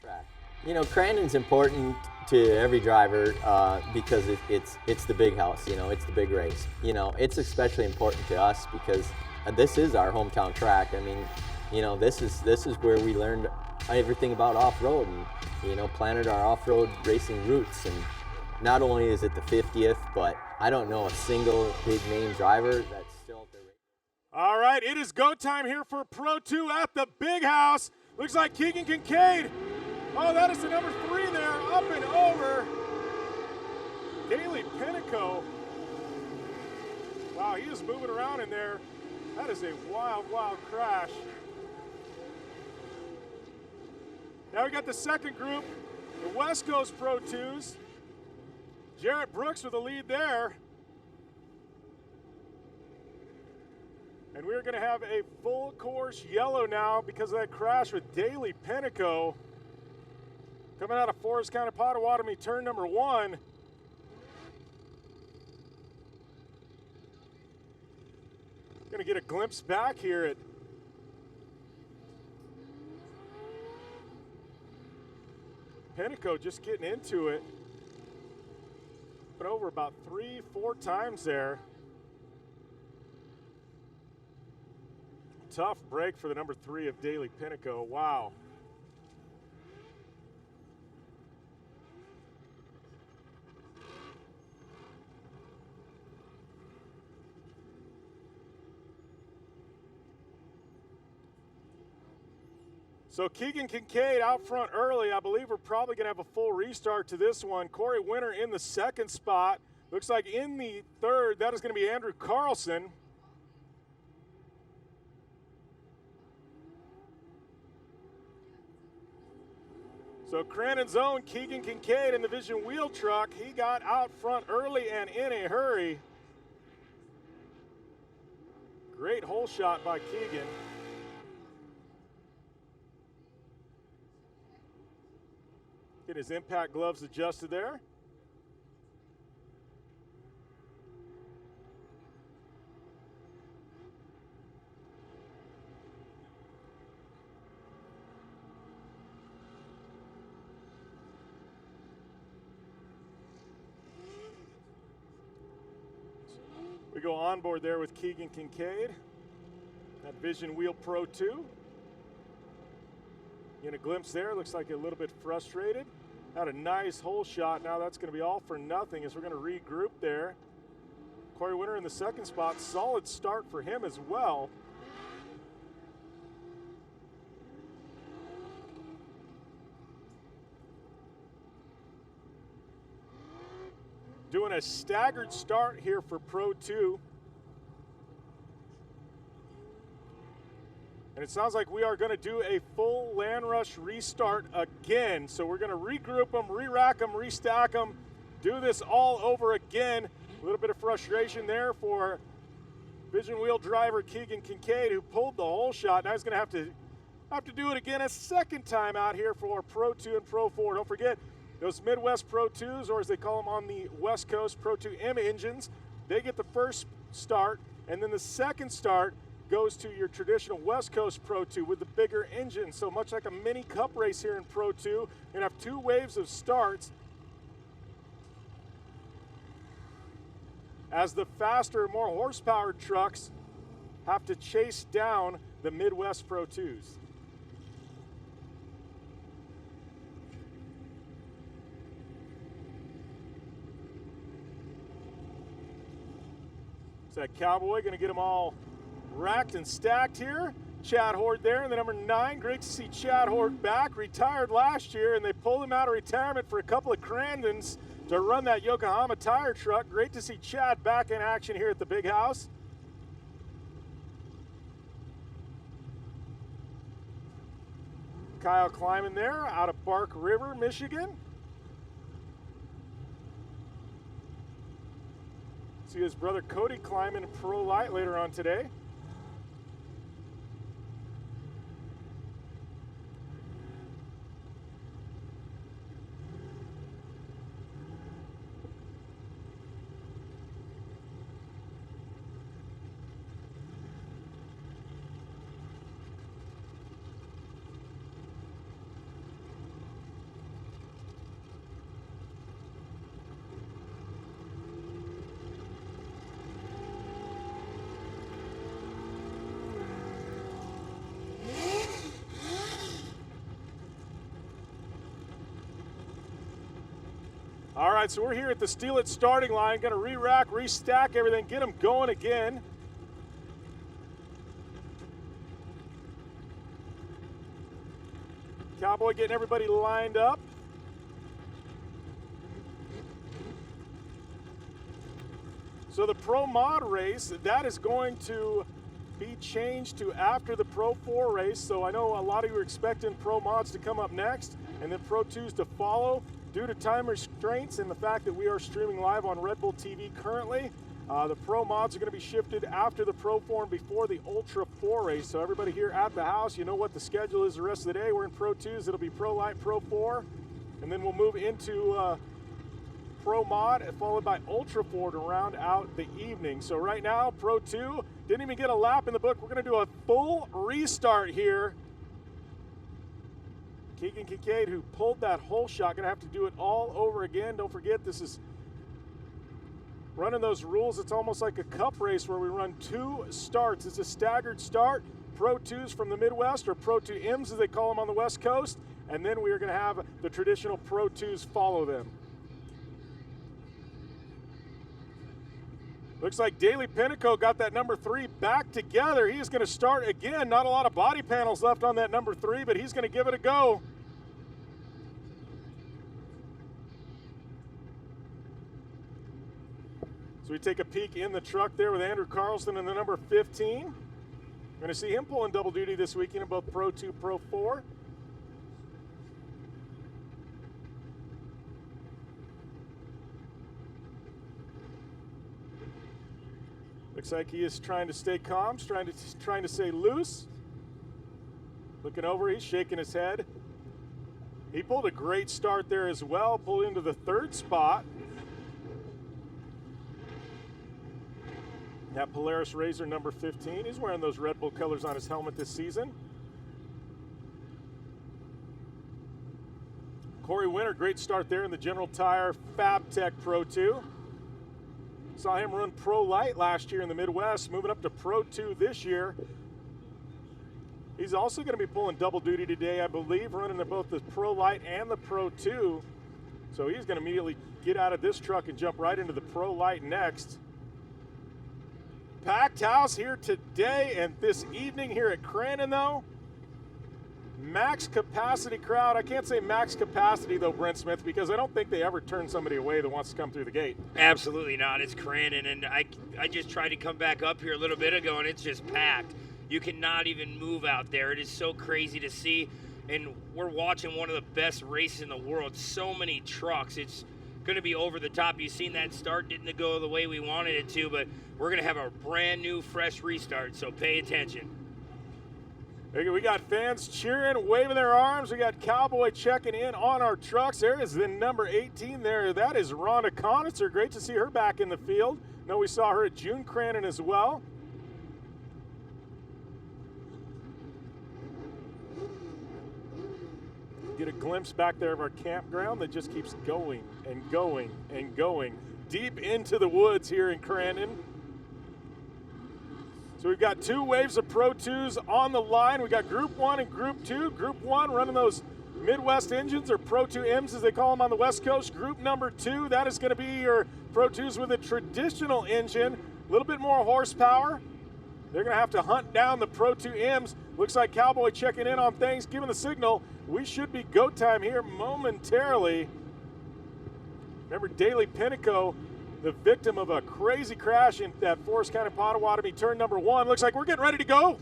Track. You know, Crandon's important to every driver because it's the big house. You know, it's the big race. You know, it's especially important to us because this is our hometown track. I mean, you know, this is where we learned everything about off-road and planted our off-road racing roots. And not only is it the 50th, but I don't know a single big name driver that's still at the race. All right, it is go time here for Pro 2 at the big house. Looks like Keegan Kincaid. Oh, that is the number 3 there, up and over. Daly Pinnacle. Wow, he is moving around in there. That is a wild, wild crash. Now we got the second group, the West Coast Pro 2s. Jarrett Brooks with the lead there. And we're gonna have a full course yellow now because of that crash with Daly Pinnacle. Coming out of Forest County Pottawatomie, turn number 1. Gonna get a glimpse back here at Pinnacle just getting into it. But over about 3-4 times there. Tough break for the number 3 of Daly Pinnacle. Wow. So Keegan Kincaid out front early. I believe we're probably going to have a full restart to this one. Corey Winter in the second spot. Looks like in the third, that is going to be Andrew Carlson. So Crandon's own Keegan Kincaid in the Vision Wheel Truck. He got out front early and in a hurry. Great hole shot by Keegan. Get his impact gloves adjusted there. We go on board there with Keegan Kincaid. That Vision Wheel Pro 2. In a glimpse there, looks like a little bit frustrated. Had a nice hole shot. Now that's going to be all for nothing as we're going to regroup there. Corey Winter in the second spot. Solid start for him as well. Doing a staggered start here for Pro 2. And it sounds like we are going to do a full land rush restart again. So we're going to regroup them, re-rack them, restack them, do this all over again. A little bit of frustration there for Vision Wheel driver Keegan Kincaid, who pulled the hole shot. Now he's going to have to do it again a second time out here for Pro 2 and Pro 4. Don't forget, those Midwest Pro 2s, or as they call them on the West Coast, Pro 2M engines, they get the first start, and then the second start goes to your traditional West Coast Pro 2 with the bigger engine. So much like a mini cup race here in Pro 2, you're gonna have 2 waves of starts as the faster, more horsepower trucks have to chase down the Midwest Pro 2s. So that Cowboy gonna get them all racked and stacked here. Chad Horde there in the number 9. Great to see Chad Horde back. Retired last year, and they pulled him out of retirement for a couple of Crandons to run that Yokohama tire truck. Great to see Chad back in action here at the big house. Kyle climbing there out of Bark River, Michigan. See his brother Cody climbing in Pro Light later on today. All right, so we're here at the Steel It starting line. Going to re-rack, restack everything, get them going again. Cowboy getting everybody lined up. So the Pro Mod race, that is going to be changed to after the Pro 4 race. So I know a lot of you are expecting Pro Mods to come up next and then Pro 2s to follow. Due to time restraints and the fact that we are streaming live on Red Bull TV currently, the Pro Mods are going to be shifted after the Pro 4 and before the Ultra 4 race. So everybody here at the house, you know what the schedule is the rest of the day. We're in Pro 2s, it'll be Pro Light, Pro 4, and then we'll move into Pro Mod, followed by Ultra 4 to round out the evening. So right now, Pro 2, didn't even get a lap in the book. We're going to do a full restart here. Keegan Kincaid, who pulled that hole shot, going to have to do it all over again. Don't forget, this is running those rules. It's almost like a cup race where we run 2 starts. It's a staggered start. Pro 2s from the Midwest, or Pro 2 M's as they call them on the West Coast. And then we are going to have the traditional Pro 2s follow them. Looks like Daly Pinnacle got that number 3 back together. He is going to start again. Not a lot of body panels left on that number 3, but he's going to give it a go. So we take a peek in the truck there with Andrew Carlson in the number 15. Going to see him pulling double duty this weekend in both Pro 2, Pro 4. Looks like he is trying to stay calm, trying to stay loose. Looking over, he's shaking his head. He pulled a great start there as well, pulled into the 3rd spot. That Polaris Razor number 15. He's wearing those Red Bull colors on his helmet this season. Corey Winter, great start there in the General Tire Fab Tech Pro 2. Saw him run Pro Light last year in the Midwest, moving up to Pro 2 this year. He's also going to be pulling double duty today, I believe, running both the Pro Light and the Pro 2. So he's going to immediately get out of this truck and jump right into the Pro Light next. Packed house here today and this evening here at Crandon, though. Max capacity crowd. I can't say max capacity, though, Brent Smith, because I don't think they ever turn somebody away that wants to come through the gate. Absolutely not. It's Crandon, and I just tried to come back up here a little bit ago, and it's just packed. You cannot even move out there. It is so crazy to see, and we're watching one of the best races in the world. So many trucks. It's going to be over the top. You've seen that start didn't go the way we wanted it to, but we're going to have a brand new, fresh restart, so pay attention. We got fans cheering, waving their arms. We got Cowboy checking in on our trucks. There is the number 18 there. That is Rhonda Conitzer. Great to see her back in the field. Know we saw her at June Crandon as well. Get a glimpse back there of our campground that just keeps going and going and going deep into the woods here in Crandon. So we've got 2 waves of Pro 2s on the line. We got Group 1 and Group 2. Group 1 running those Midwest engines, or Pro 2 M's as they call them on the West Coast. Group number 2, that is going to be your Pro 2s with a traditional engine, a little bit more horsepower. They're going to have to hunt down the Pro 2 M's. Looks like Cowboy checking in on things, giving the signal. We should be go time here momentarily. Remember Daly Pinnacle, the victim of a crazy crash in that Forest County Potawatomi turn number 1. Looks like we're getting ready to go.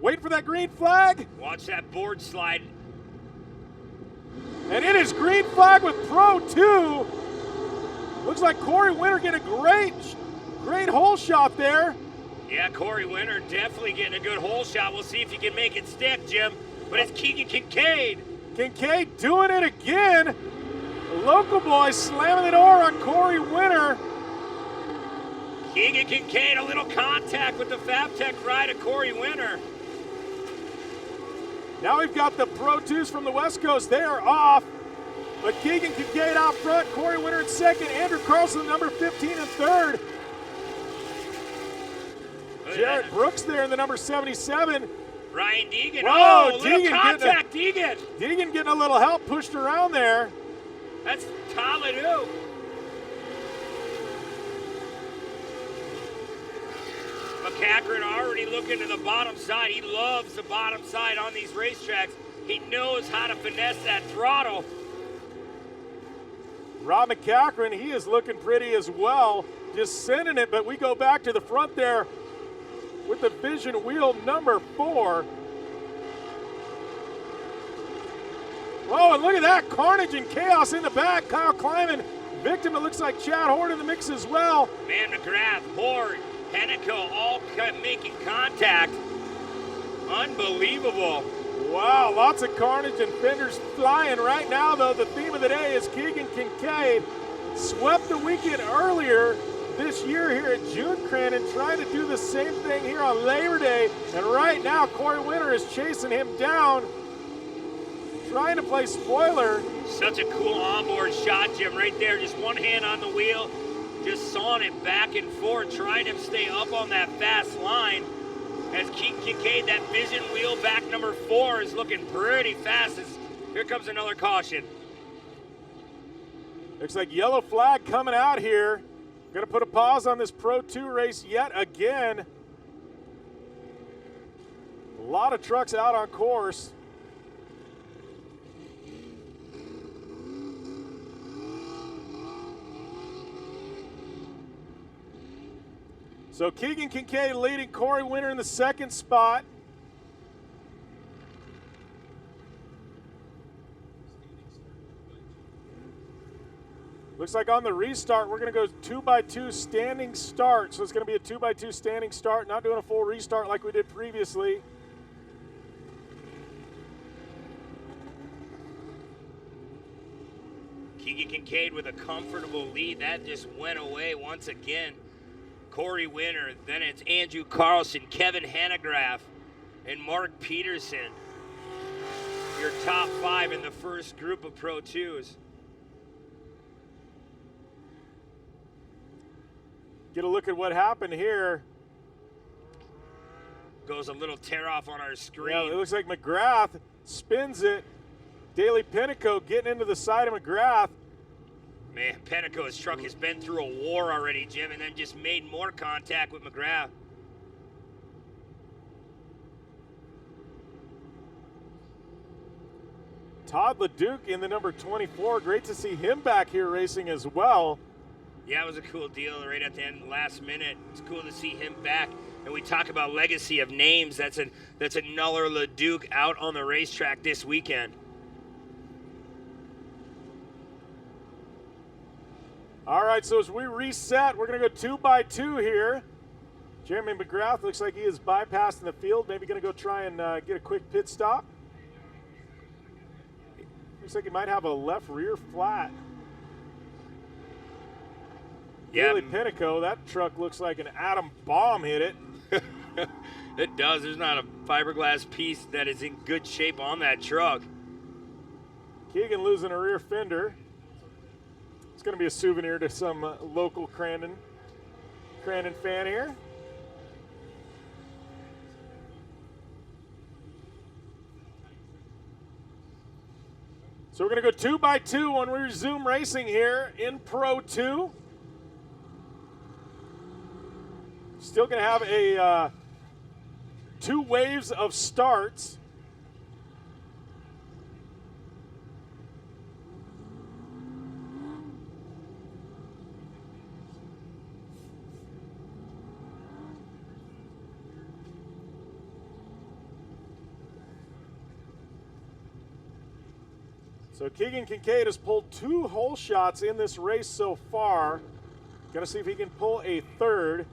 Wait for that green flag. Watch that board slide. And it is green flag with Pro 2. Looks like Corey Winter getting a great hole shot there. Yeah, Corey Winter definitely getting a good hole shot. We'll see if he can make it stick, Jim. But it's Keegan Kincaid. Kincaid doing it again. The local boy slamming the door on Corey Winter. Keegan Kincaid, a little contact with the FabTech ride of Corey Winter. Now we've got the Pro 2s from the West Coast. They are off. But Keegan Kincaid out front, Corey Winter in second, Andrew Carlson, number 15 in third. Jarrett Brooks there in the number 77. Ryan Deegan. Whoa, oh, little contact, Deegan. Deegan getting a little help pushed around there. That's Taladu. McCachran already looking to the bottom side. He loves the bottom side on these racetracks. He knows how to finesse that throttle. Rob McCachran, he is looking pretty as well, just sending it, but we go back to the front there with the Vision wheel number 4. Oh, and look at that, carnage and chaos in the back. Kyle Kleiman, victim, it looks like Chad Horde in the mix as well. Man, McGrath, Horde, Hennico, all making contact. Unbelievable. Wow, lots of carnage and fenders flying right now, though. The theme of the day is Keegan Kincaid. Swept the weekend earlier this year here at June Crandon, trying to do the same thing here on Labor Day. And right now, Corey Winter is chasing him down, trying to play spoiler. Such a cool onboard shot, Jim, right there. Just one hand on the wheel, just sawing it back and forth, trying to stay up on that fast line. As Keegan Kincaid, that Vision wheel back number 4 is looking pretty fast. Here comes another caution. Looks like yellow flag coming out here. Gonna put a pause on this Pro 2 race yet again. A lot of trucks out on course. So Keegan Kincaid leading Corey Winter in the 2nd spot. Looks like on the restart, we're going to go 2x2 standing start. So it's going to be a 2x2 standing start, not doing a full restart like we did previously. Keegan Kincaid with a comfortable lead. That just went away once again. Corey Winter, then it's Andrew Carlson, Kevin Hanegraaff, and Mark Peterson. Your top 5 in the first group of Pro 2s. Get a look at what happened here. Goes a little tear off on our screen. Yeah, it looks like McGrath spins it. Daly Pinnico getting into the side of McGrath. Man, Penteco's truck has been through a war already, Jim, and then just made more contact with McGrath. Todd LeDuc in the number 24. Great to see him back here racing as well. Yeah, it was a cool deal right at the end, last minute. It's cool to see him back. And we talk about legacy of names. That's another LeDuc out on the racetrack this weekend. All right, so as we reset, we're going to go 2x2 here. Jeremy McGrath looks like he is bypassing the field. Maybe going to go try and get a quick pit stop. Looks like he might have a left rear flat. Yeah. Daly Pinnico, that truck looks like an atom bomb hit it. It does. There's not a fiberglass piece that is in good shape on that truck. Keegan losing a rear fender. It's going to be a souvenir to some local Crandon fan here. So we're going to go 2x2 when we resume racing here in Pro 2. Still going to have a 2 waves of starts. So Keegan Kincaid has pulled 2 hole shots in this race so far. Gonna see if he can pull a 3rd.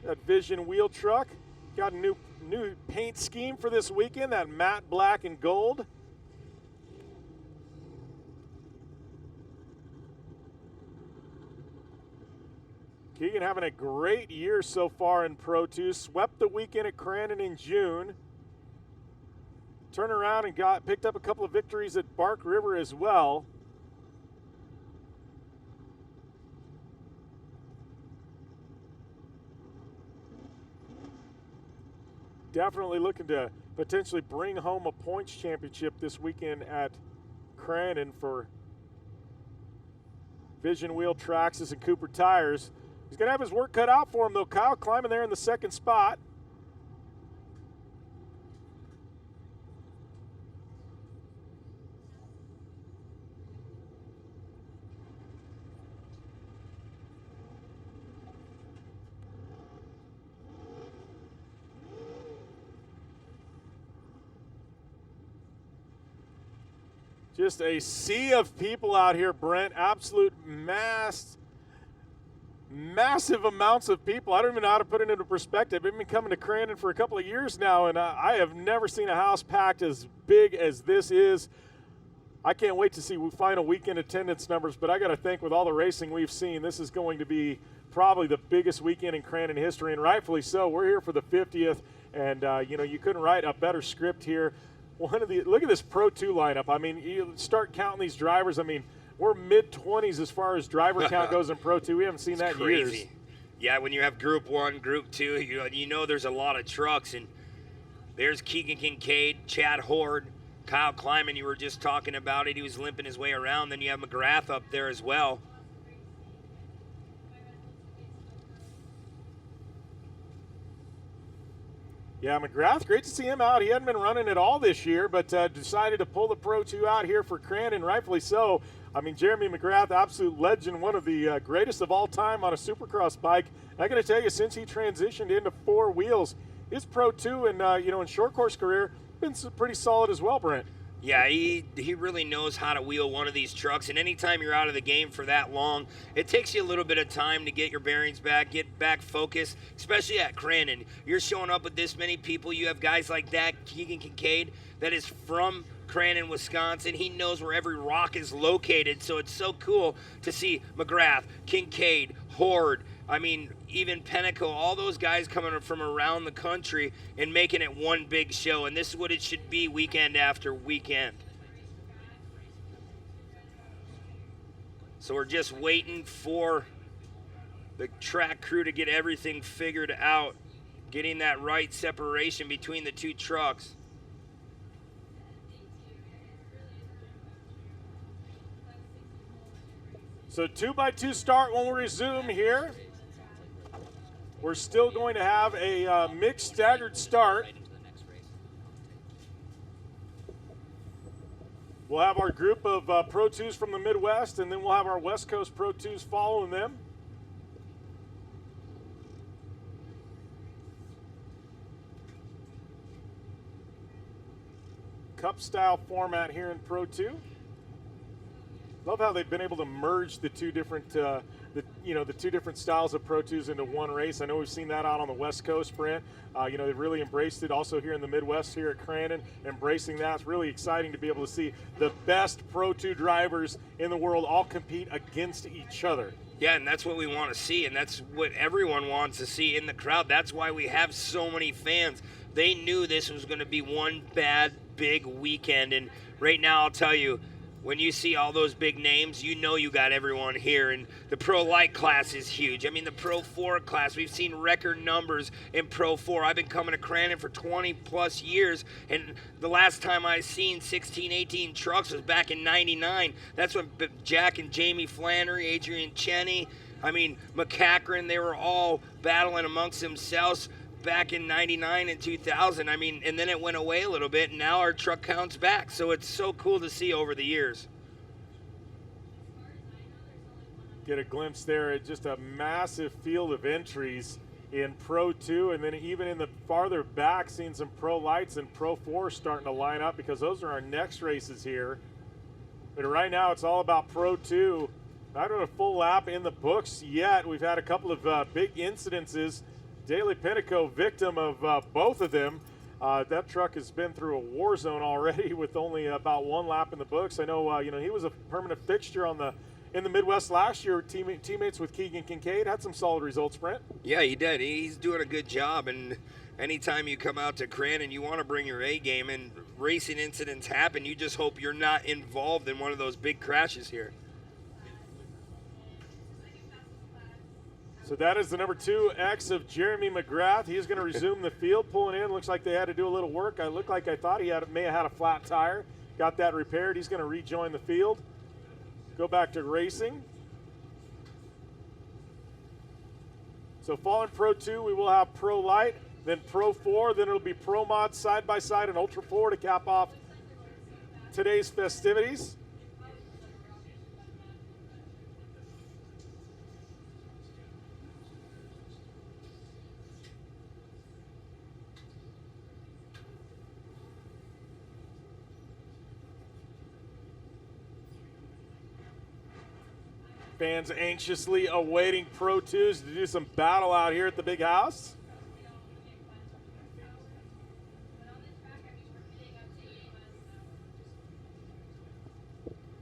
That Vision wheel truck got a new paint scheme for this weekend, that matte black and gold. Keegan having a great year so far in Pro 2. Swept the weekend at Crandon in June. Turned around and picked up a couple of victories at Bark River as well. Definitely looking to potentially bring home a points championship this weekend at Crandon for Vision Wheel Traxxas and Cooper Tires. He's going to have his work cut out for him, though. Kyle climbing there in the second spot. Just a sea of people out here, Brent. Absolute massive amounts of people. I don't even know how to put it into perspective. I've been coming to Crandon for a couple of years now, and I have never seen a house packed as big as this is. I can't wait to see final weekend attendance numbers, but I got to think with all the racing we've seen, this is going to be probably the biggest weekend in Crandon history, and rightfully so. We're here for the 50th, and you couldn't write a better script here. Look at this Pro 2 lineup. I mean, you start counting these drivers. I mean, we're mid-20s as far as driver count goes in Pro 2. We haven't seen that in years. Yeah, when you have Group 1, Group 2, you know there's a lot of trucks. And there's Keegan Kincaid, Chad Horde, Kyle Kleiman, you were just talking about it. He was limping his way around. Then you have McGrath up there as well. Yeah, McGrath, great to see him out. He hadn't been running at all this year, but decided to pull the Pro 2 out here for Crandon, rightfully so. I mean, Jeremy McGrath, absolute legend, one of the greatest of all time on a Supercross bike. I got to tell you, since he transitioned into 4 wheels, his Pro 2 and in short course career been pretty solid as well, Brent. Yeah, he really knows how to wheel one of these trucks, and anytime you're out of the game for that long, it takes you a little bit of time to get your bearings back, get back focused, especially at Crandon. You're showing up with this many people. You have guys like that, Keegan Kincaid, that is from Crandon, Wisconsin. He knows where every rock is located, so it's so cool to see McGrath, Kincaid, Horde, I mean, even Pennico, all those guys coming from around the country and making it one big show. And this is what it should be weekend after weekend. So we're just waiting for the track crew to get everything figured out, getting that right separation between the 2 trucks. So 2x2 start when we resume here. We're still going to have a mixed staggered start. We'll have our group of Pro 2s from the Midwest, and then we'll have our West Coast Pro 2s following them. Cup style format here in Pro 2. Love how they've been able to merge the 2 different the 2 different styles of Pro 2s into one race. I know we've seen that out on the West Coast, Brent. They've really embraced it. Also here in the Midwest, here at Crandon, embracing that. It's really exciting to be able to see the best Pro 2 drivers in the world all compete against each other. Yeah, and that's what we want to see, and that's what everyone wants to see in the crowd. That's why we have so many fans. They knew this was going to be one big weekend, and right now I'll tell you, when you see all those big names, you know you got everyone here. And the Pro Light class is huge. I mean, the Pro 4 class, we've seen record numbers in Pro 4. I've been coming to Crandon for 20-plus years, and the last time I seen 16, 18 trucks was back in '99. That's when Jack and Jamie Flannery, Adrian Cheney, McCachran, they were all battling amongst themselves back in '99 and 2000. And then it went away a little bit, and now our truck count's back. So it's so cool to see over the years. Get a glimpse there at just a massive field of entries in Pro 2, and then even in the farther back, seeing some Pro Lights and Pro 4 starting to line up, because those are our next races here. But right now, it's all about Pro 2. Not on a full lap in the books yet. We've had a couple of big incidences. Daly Pennico, victim of both of them. That truck has been through a war zone already with only about 1 lap in the books. I know, he was a permanent fixture in the Midwest last year. Teammates with Keegan Kincaid, had some solid results, Brent. Yeah, he did. He's doing a good job. And anytime you come out to Crandon, you want to bring your A game. And racing incidents happen. You just hope you're not involved in one of those big crashes here. So that is the number 2X of Jeremy McGrath. He's going to resume the field, pulling in. Looks like they had to do a little work. I thought he may have had a flat tire. Got that repaired. He's going to rejoin the field, go back to racing. So following Pro 2, we will have Pro Light, then Pro 4, then it'll be Pro Mod side by side and Ultra 4 to cap off today's festivities. Fans anxiously awaiting Pro 2s to do some battle out here at the big house.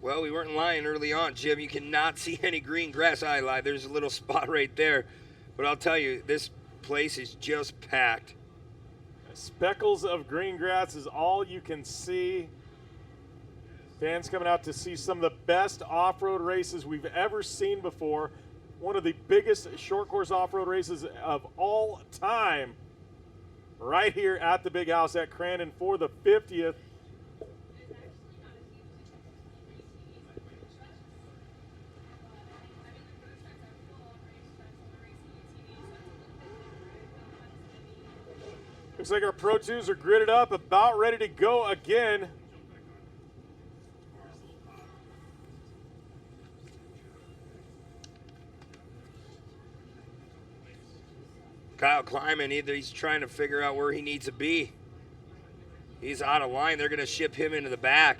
Well, we weren't lying early on, Jim. You cannot see any green grass. I lied. There's a little spot right there. But I'll tell you, this place is just packed. Speckles of green grass is all you can see. Fans coming out to see some of the best off-road races we've ever seen before. One of the biggest short course off-road races of all time. Right here at the big house at Crandon for the 50th. Looks like our Pro 2s are gridded up, about ready to go again. Kyle Kleiman, either he's trying to figure out where he needs to be. He's out of line. They're going to ship him into the back.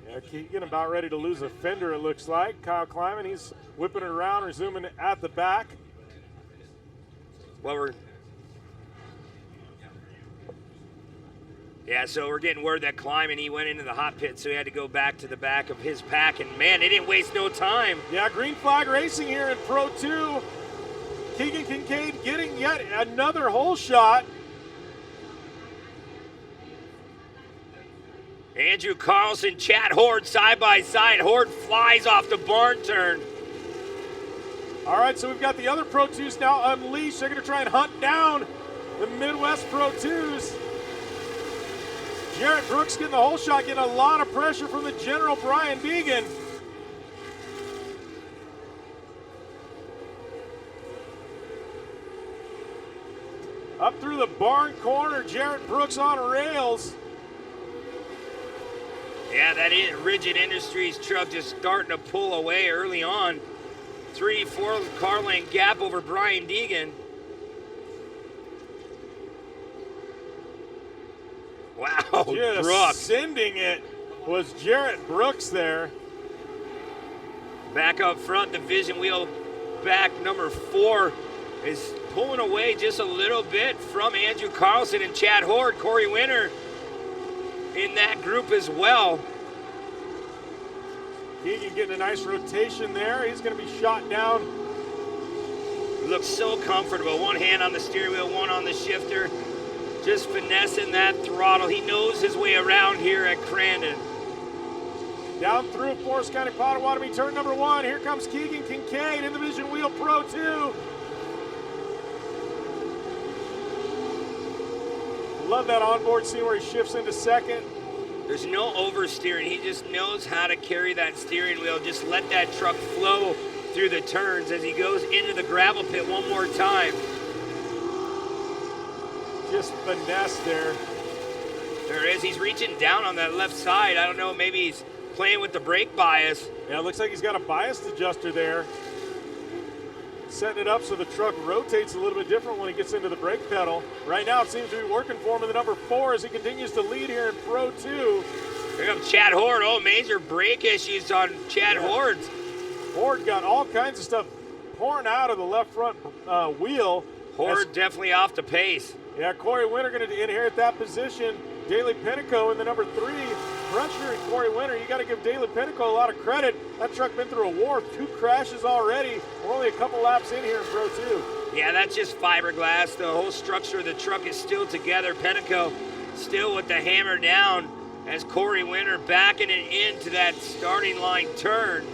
Yeah, Keegan about ready to lose a fender, it looks like. Kyle Kleiman, he's whipping it around, resuming at the back. Well, so we're getting word that Kleiman, he went into the hot pit, so he had to go back to the back of his pack. And, man, they didn't waste no time. Yeah, green flag racing here in Pro 2. Keegan Kincaid getting yet another hole shot. Andrew Carlson, Chad Horde side by side. Horde flies off the barn turn. All right, so we've got the other Pro 2s now unleashed. They're going to try and hunt down the Midwest Pro 2s. Jarrett Brooks getting the hole shot, getting a lot of pressure from the general Brian Deegan. Up through the barn corner, Jarrett Brooks on rails. Yeah, that Rigid Industries truck just starting to pull away early on. 3-4 car length gap over Brian Deegan. Wow, just Brooks. sending it was Jarrett Brooks there. Back up front, division wheel back number 4 is pulling away just a little bit from Andrew Carlson and Chad Horde. Corey Winter in that group as well. Keegan getting a nice rotation there. He's going to be shot down. Looks so comfortable. One hand on the steering wheel, one on the shifter. Just finessing that throttle. He knows his way around here at Crandon. Down through Forest County Potawatomi, turn number 1. Here comes Keegan Kincaid in the Vision Wheel Pro 2. Love that onboard scene where he shifts into second. There's no oversteering. He just knows how to carry that steering wheel. Just let that truck flow through the turns as he goes into the gravel pit one more time. Just finesse there. There it is. He's reaching down on that left side. I don't know, maybe he's playing with the brake bias. Yeah, it looks like he's got a bias adjuster there. Setting it up so the truck rotates a little bit different when he gets into the brake pedal. Right now it seems to be working for him in the number 4 as he continues to lead here in Pro 2. Here comes Chad Horde. Oh, major brake issues on Chad Horde. Horde got all kinds of stuff pouring out of the left front wheel. Horde definitely off the pace. Yeah, Corey Winter going to inherit that position. Daley Pinnacle in the number 3. Crutchner and Corey Winter, you got to give Daley Pinnacle a lot of credit. That truck been through a war, 2 crashes already. We're only a couple laps in here in Pro 2. Yeah, that's just fiberglass. The whole structure of the truck is still together. Pinnacle still with the hammer down as Corey Winter backing it into that starting line turn.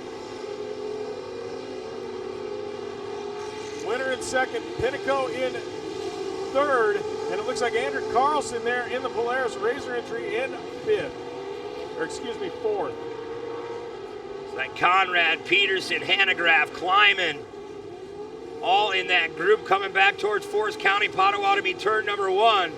Winter in second, Pinnacle in third, and it looks like Andrew Carlson there in the Polaris Razor entry in fourth. It's like Conrad, Peterson, Hanegraaff, Kleiman. all in that group coming back towards Forest County, Potawatomi, turn number 1.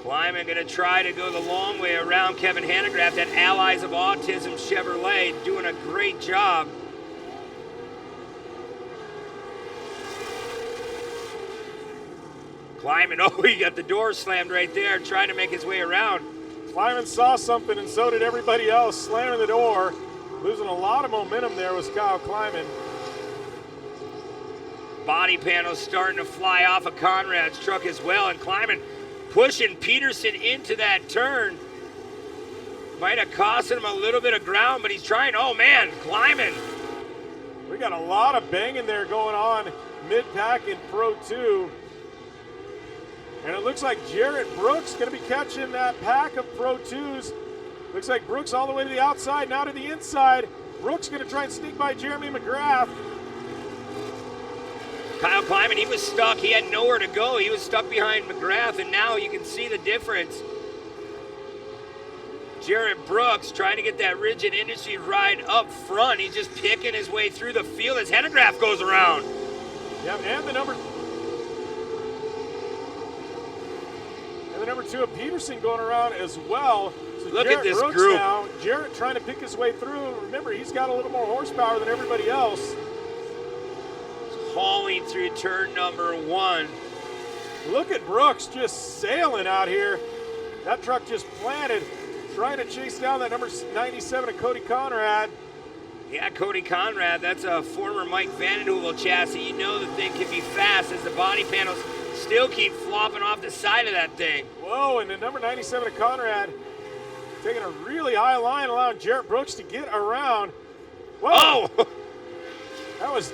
Kleiman going to try to go the long way around Kevin Hanegraaff, that Allies of Autism Chevrolet, doing a great job. Kleiman, oh, he got the door slammed right there, trying to make his way around. Kleiman saw something, and so did everybody else, slamming the door. Losing a lot of momentum there was Kyle Kleiman. Body panels starting to fly off of Conrad's truck as well, and Kleiman pushing Peterson into that turn. Might have costed him a little bit of ground, but he's trying. Oh man, Kleiman. We got a lot of banging there going on mid-pack in Pro 2. And it looks like Jarrett Brooks going to be catching that pack of Pro 2s. Looks like Brooks all the way to the outside, now to the inside. Brooks going to try and sneak by Jeremy McGrath. Kyle Kleiman, he was stuck. He had nowhere to go. He was stuck behind McGrath, and now you can see the difference. Jarrett Brooks trying to get that Rigid Industries ride up front. He's just picking his way through the field as Hanegraaff goes around. Yeah, and the number 2 of Peterson going around as well. So Look Jarrett at this Brooks group. Now, Jarrett trying to pick his way through. Remember, he's got a little more horsepower than everybody else. Hauling through turn number 1. Look at Brooks just sailing out here. That truck just planted, trying to chase down that number 97 of Cody Conrad. Yeah, Cody Conrad, that's a former Mike Vandenheuvel chassis. You know the thing can be fast as the body panels still keep flopping off the side of that thing. Whoa, and the number 97 of Conrad taking a really high line, allowing Jarrett Brooks to get around. Whoa! Oh! That was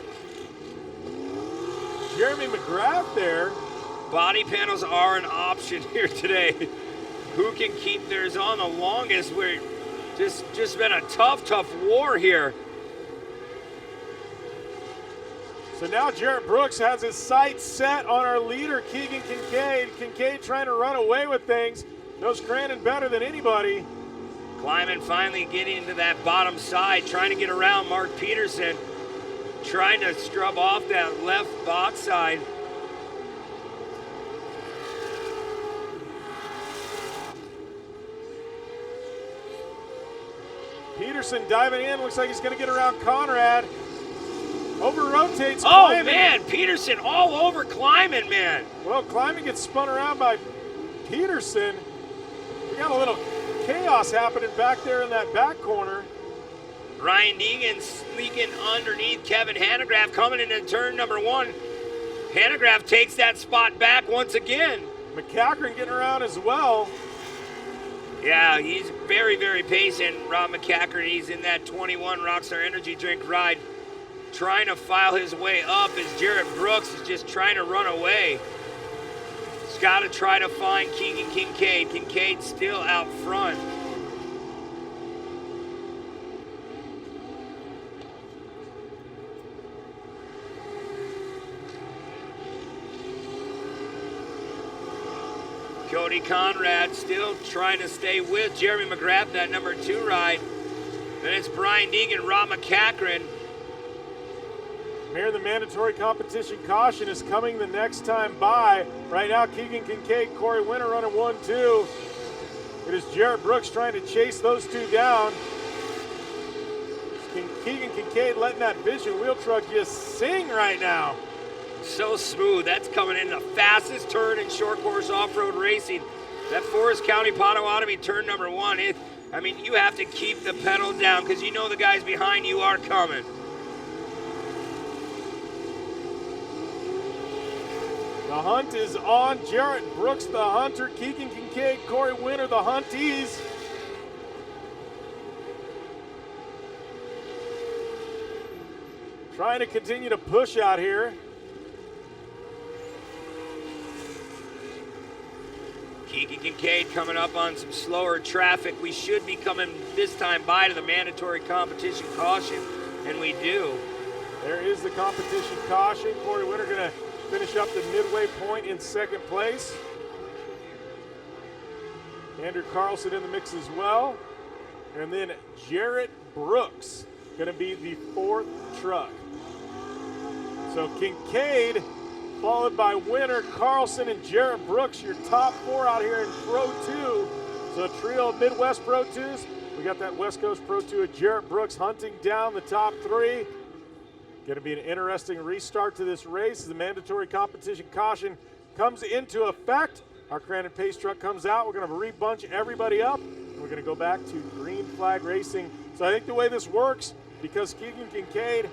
Jeremy McGrath there. Body panels are an option here today. Who can keep theirs on the longest? We're just been a tough war here. So now Jarrett Brooks has his sights set on our leader, Keegan Kincaid. Kincaid trying to run away with things. Knows Crandon better than anybody. Kleiman finally getting into that bottom side, trying to get around Mark Peterson. Trying to scrub off that left box side. Peterson diving in, looks like he's going to get around Conrad. Over rotates Oh Kleiman. man, Peterson all over Kleiman, man. Well, Kleiman gets spun around by Peterson. We got a little chaos happening back there in that back corner. Ryan Deegan sneaking underneath Kevin Hanegraaff, coming into turn number 1. Hanegraaff takes that spot back once again. McCackern getting around as well. Yeah, he's very, very patient. Rob McCackern, he's in that 21 Rockstar Energy Drink ride, trying to file his way up as Jarrett Brooks is just trying to run away. He's got to try to find Keegan Kincaid. Kincaid still out front. Cody Conrad still trying to stay with Jeremy McGrath, that number 2 ride. Then it's Brian Deegan, Rob McCackern. Here, the mandatory competition caution is coming the next time by. Right now, Keegan Kincaid, Corey Winter running 1-2. It is Jarrett Brooks trying to chase those two down. Keegan Kincaid letting that Vision wheel truck just sing right now. So smooth. That's coming in the fastest turn in short course off-road racing. That Forest County Potawatomi turn number 1. I mean, you have to keep the pedal down because you know the guys behind you are coming. The hunt is on. Jarrett Brooks, the hunter. Keegan Kincaid, Corey Winter, the hunties. Trying to continue to push out here. Keegan Kincaid coming up on some slower traffic. We should be coming this time by to the mandatory competition caution, and we do. There is the competition caution. Corey Winter going to finish up the midway point in second place. Andrew Carlson in the mix as well. And then Jarrett Brooks going to be the 4th truck. So Kincaid, followed by Winter, Carlson, and Jarrett Brooks, your top 4 out here in Pro 2. So a trio of Midwest Pro 2s. We got that West Coast Pro 2 of Jarrett Brooks hunting down the top 3. Going to be an interesting restart to this race as the mandatory competition caution comes into effect. Our Crandon pace truck comes out. We're going to rebunch everybody up. We're going to go back to green flag racing. So I think the way this works, because Keegan Kincaid,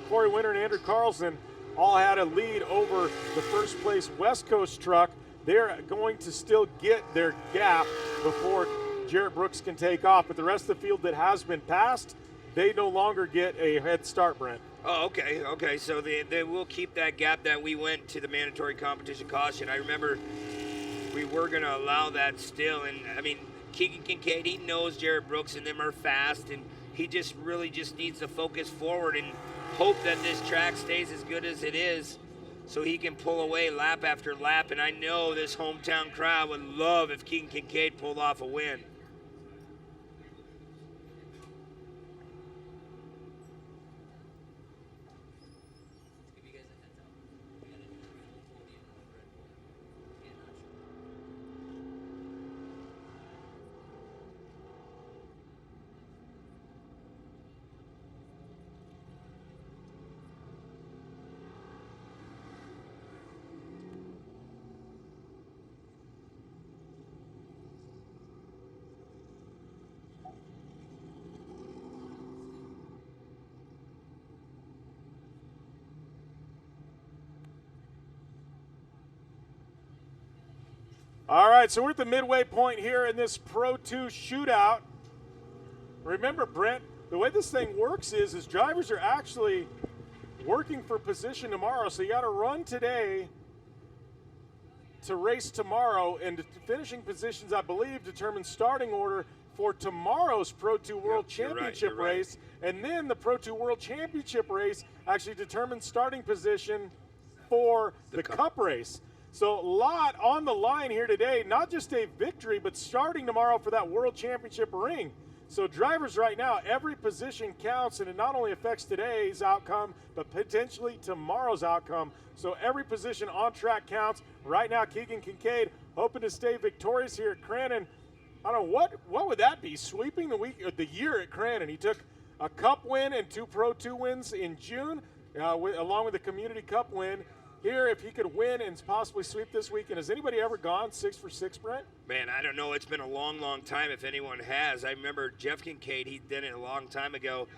Corey Winter, and Andrew Carlson all had a lead over the first place West Coast truck, they're going to still get their gap before Jarrett Brooks can take off. But the rest of the field that has been passed, they no longer get a head start, Brent. Oh, okay. So they will keep that gap that we went to the mandatory competition caution. I remember we were going to allow that still. And, I mean, Keegan Kincaid, he knows Jarrett Brooks and them are fast. And he just really just needs to focus forward and hope that this track stays as good as it is so he can pull away lap after lap. And I know this hometown crowd would love if Keegan Kincaid pulled off a win. All right, so we're at the midway point here in this Pro 2 shootout. Remember, Brent, the way this thing works is drivers are actually working for position tomorrow. So you got to run today to race tomorrow, and finishing positions, I believe, determine starting order for tomorrow's Pro 2 World Championship you're right. race. And then the Pro 2 World Championship race actually determines starting position for the Cup race. So a lot on the line here today, not just a victory, but starting tomorrow for that World Championship ring. So drivers right now, every position counts, and it not only affects today's outcome, but potentially tomorrow's outcome. So every position on track counts. Right now, Keegan Kincaid hoping to stay victorious here at Crandon. I don't know, what would that be? Sweeping the year at Crandon. He took a Cup win and 2 Pro 2 wins in June, along with the Community Cup win. Here, if he could win and possibly sweep this weekend, has anybody ever gone 6 for 6, Brent? Man, I don't know. It's been a long, long time if anyone has. I remember Jeff Kincaid, he did it a long time ago,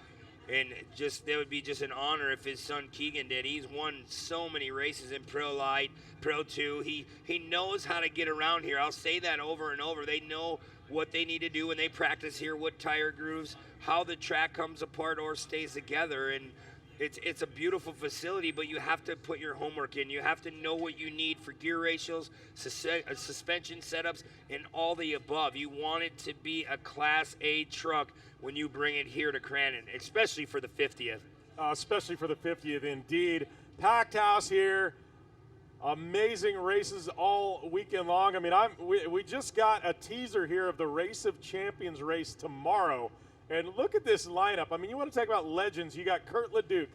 and that would be just an honor if his son Keegan did. He's won so many races in Pro Light, Pro 2. He knows how to get around here. I'll say that over and over. They know what they need to do when they practice here, what tire grooves, how the track comes apart or stays together, and it's a beautiful facility, but you have to put your homework in. You have to know what you need for gear ratios, suspension setups, and all the above. You want it to be a Class A truck when you bring it here to Crandon, especially for the 50th. Especially for the 50th, indeed. Packed house here. Amazing races all weekend long. I mean, we just got a teaser here of the Race of Champions race tomorrow. And look at this lineup. I mean, you want to talk about legends. You got Kurt Leduc,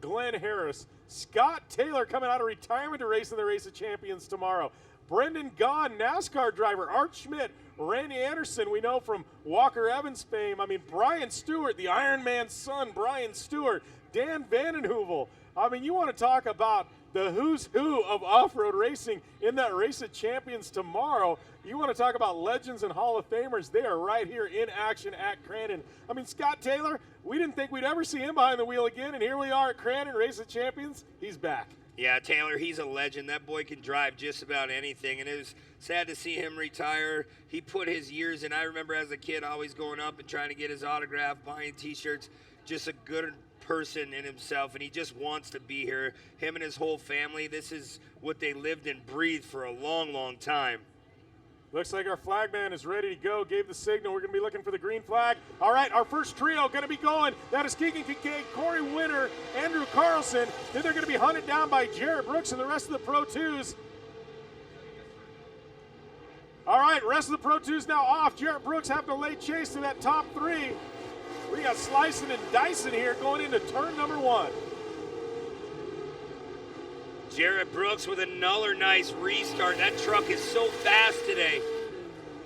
Glenn Harris, Scott Taylor coming out of retirement to race in the Race of Champions tomorrow. Brendan Gaughan, NASCAR driver. Art Schmidt, Randy Anderson, we know from Walker Evans fame. I mean, Brian Stewart, the Iron Man's son, Brian Stewart. Dan Vandenheuvel. I mean, you want to talk about the who's who of off-road racing in that Race of Champions tomorrow. You want to talk about legends and Hall of Famers, they are right here in action at Crandon. I mean, Scott Taylor, we didn't think we'd ever see him behind the wheel again, and here we are at Crandon, Race of Champions. He's back. Yeah, Taylor, he's a legend. That boy can drive just about anything, and it was sad to see him retire. He put his years in. I remember as a kid always going up and trying to get his autograph, buying T-shirts, just a good person in himself, and he just wants to be here. Him and his whole family, this is what they lived and breathed for a long, long time. Looks like our flag man is ready to go. Gave the signal. We're going to be looking for the green flag. All right, our first trio going to be going. That is Keegan Kincaid, Corey Winter, Andrew Carlson. Then they're going to be hunted down by Jarrett Brooks and the rest of the Pro 2s. All right, rest of the Pro 2s now off. Jarrett Brooks having to lay chase to that top 3. We got slicing and dicing here going into turn number 1. Jarrett Brooks with another nice restart. That truck is so fast today.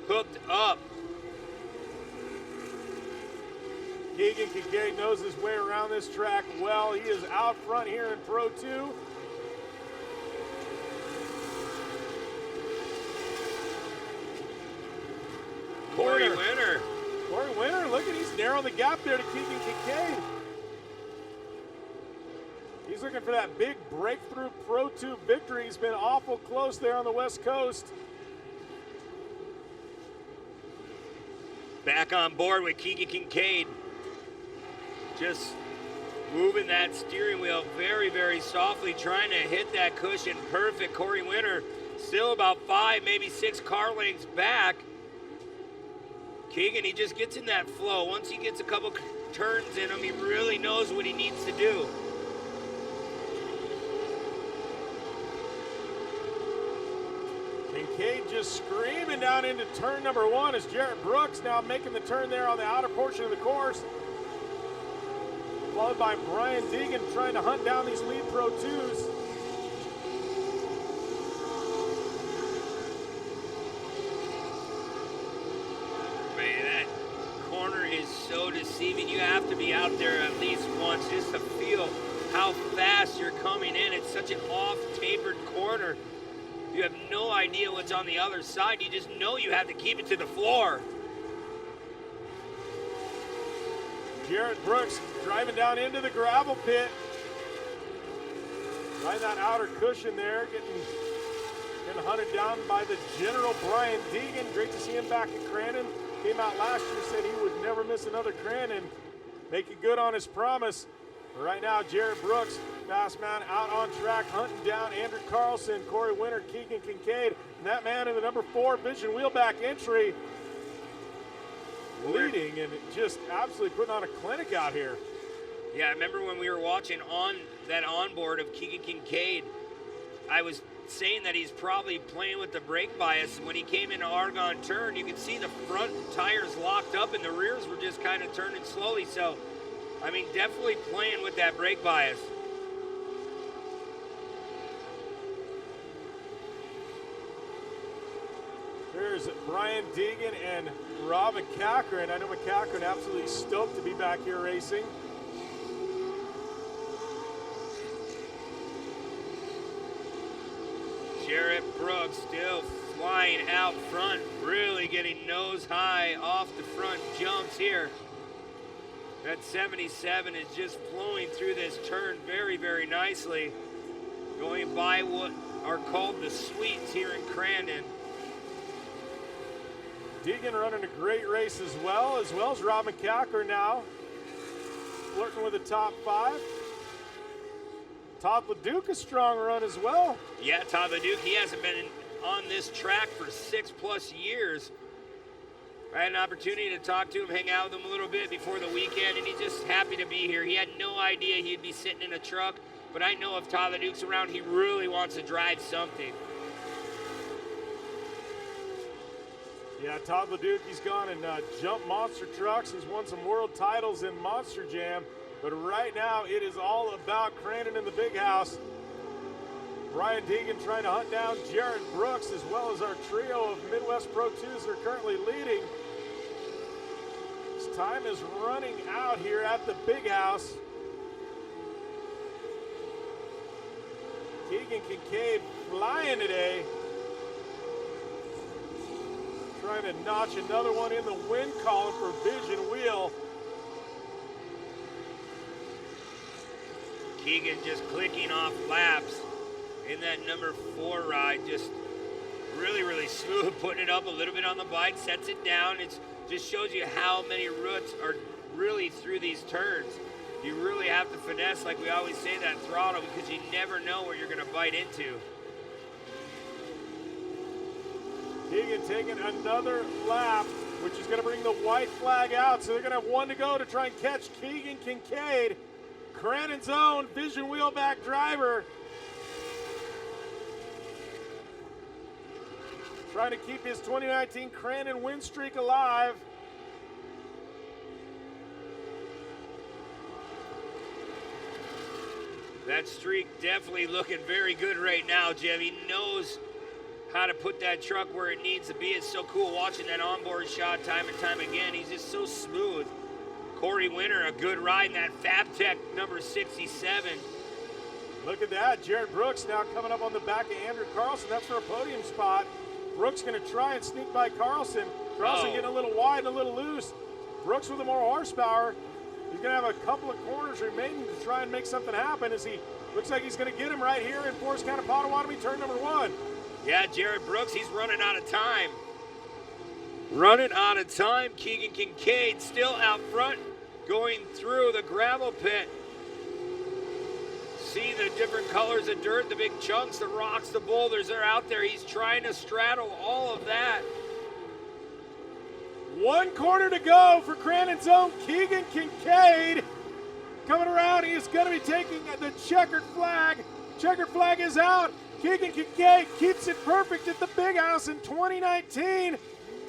Hooked up. Keegan Kincaid knows his way around this track well. He is out front here in Pro 2. Corey Winter. Corey Winter, look at, he's narrowing the gap there to Keegan Kincaid. He's looking for that big breakthrough Pro 2 victory. He's been awful close there on the West Coast. Back on board with Keegan Kincaid. Just moving that steering wheel very, very softly, trying to hit that cushion perfect. Corey Winter still about 5, maybe 6 car lengths back. Keegan, he just gets in that flow. Once he gets a couple turns in him, he really knows what he needs to do. Kincaid just screaming down into turn number 1 as Jarrett Brooks now making the turn there on the outer portion of the course. Followed by Brian Deegan trying to hunt down these lead Pro 2s. Man, that corner is so deceiving. You have to be out there at least once just to feel how fast you're coming in. It's such an off-tapered corner. You have no idea what's on the other side. You just know you have to keep it to the floor. Jarrett Brooks driving down into the gravel pit. Right in that outer cushion there, getting hunted down by the general Brian Deegan. Great to see him back at Crandon. Came out last year, said he would never miss another Crandon. Making good on his promise. But right now, Jarrett Brooks, fast man out on track, hunting down Andrew Carlson, Corey Winter, Keegan Kincaid, and that man in the number 4 Vision Wheelback entry, leading and just absolutely putting on a clinic out here. Yeah, I remember when we were watching on that onboard of Keegan Kincaid, I was saying that he's probably playing with the brake bias. When he came into Argonne turn, you could see the front tires locked up and the rears were just kind of turning slowly. So, I mean, definitely playing with that brake bias. There's Brian Deegan and Rob McCachran. I know McCachran absolutely stoked to be back here racing. Jarrett Brooks still flying out front, really getting nose high off the front jumps here. That 77 is just flowing through this turn very, very nicely. Going by what are called the sweets here in Crandon. Deegan running a great race as well as Rob McCachran now. Flirting with the top 5. Todd LeDuc, a strong run as well. Yeah, Todd LeDuc, he hasn't been on this track for 6+ years. I had an opportunity to talk to him, hang out with him a little bit before the weekend, and he's just happy to be here. He had no idea he'd be sitting in a truck, but I know if Todd LeDuc's around, he really wants to drive something. Yeah, Todd LeDuc, he's gone and jumped monster trucks. He's won some world titles in Monster Jam. But right now, it is all about Crandon in the big house. Brian Deegan trying to hunt down Jarrett Brooks, as well as our trio of Midwest Pro 2s that are currently leading. This time is running out here at the big house. Keegan Kincaid flying today. Trying to notch another one in the win column for Vision Wheel. Keegan just clicking off laps in that number 4 ride, just really, really smooth, putting it up a little bit on the bike, sets it down. It just shows you how many roots are really through these turns. You really have to finesse, like we always say, that throttle, because you never know where you're going to bite into. Keegan taking another lap, which is going to bring the white flag out. So they're going to have 1 to go to try and catch Keegan Kincaid. Crandon's own Vision Wheelback driver. Trying to keep his 2019 Crandon win streak alive. That streak definitely looking very good right now, Jim. He knows how to put that truck where it needs to be. It's so cool watching that onboard shot time and time again. He's just so smooth. Corey Winter, a good ride in that FabTech number 67. Look at that. Jared Brooks now coming up on the back of Andrew Carlson. That's for a podium spot. Brooks going to try and sneak by Carlson. Carlson getting a little wide and a little loose. Brooks with the more horsepower. He's going to have a couple of corners remaining to try and make something happen as he looks like he's going to get him right here in Forest County, Potawatomi, turn number 1. Yeah, Jared Brooks, he's running out of time. Running out of time. Keegan Kincaid still out front, going through the gravel pit. See the different colors of dirt, the big chunks, the rocks, the boulders are out there. He's trying to straddle all of that. 1 corner to go for Crandon's own Keegan Kincaid. Coming around, he is going to be taking the checkered flag. Checkered flag is out. Keegan Kincaid keeps it perfect at the Big House in 2019.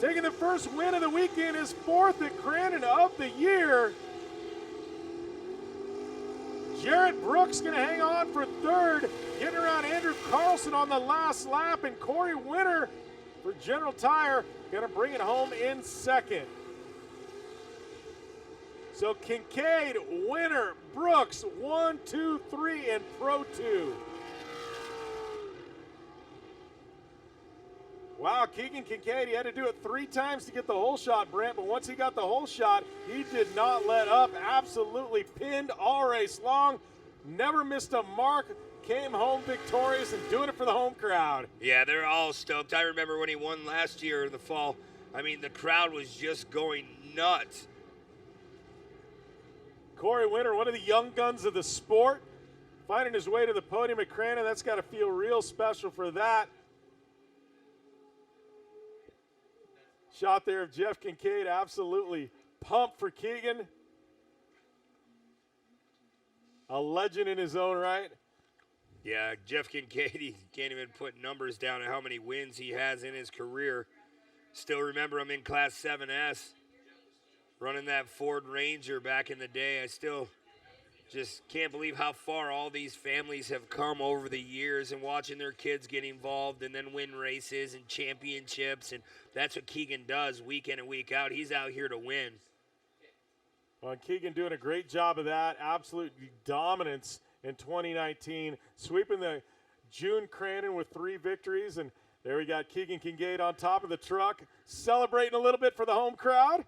Taking the first win of the weekend, his 4th at Crandon of the year. Jared Brooks going to hang on for 3rd, getting around Andrew Carlson on the last lap, and Corey Winter for General Tire going to bring it home in 2nd. So Kincaid, Winter, Brooks, 1, 2, 3, and Pro 2. Wow, Keegan Kincaid, he had to do it 3 times to get the whole shot, Brent, but once he got the whole shot, he did not let up. Absolutely pinned all race long, never missed a mark, came home victorious and doing it for the home crowd. Yeah, they're all stoked. I remember when he won last year in the fall. I mean, the crowd was just going nuts. Corey Winter, one of the young guns of the sport, finding his way to the podium at Crandon. That's got to feel real special for that. Shot there of Jeff Kincaid, absolutely pumped for Keegan. A legend in his own right. Yeah, Jeff Kincaid, he can't even put numbers down on how many wins he has in his career. Still remember him in Class 7S, running that Ford Ranger back in the day. I still just can't believe how far all these families have come over the years and watching their kids get involved and then win races and championships. And that's what Keegan does week in and week out. He's out here to win. Well, Keegan doing a great job of that. Absolute dominance in 2019, sweeping the June Crandon with 3 victories. And there we got Keegan Kincaid on top of the truck, celebrating a little bit for the home crowd.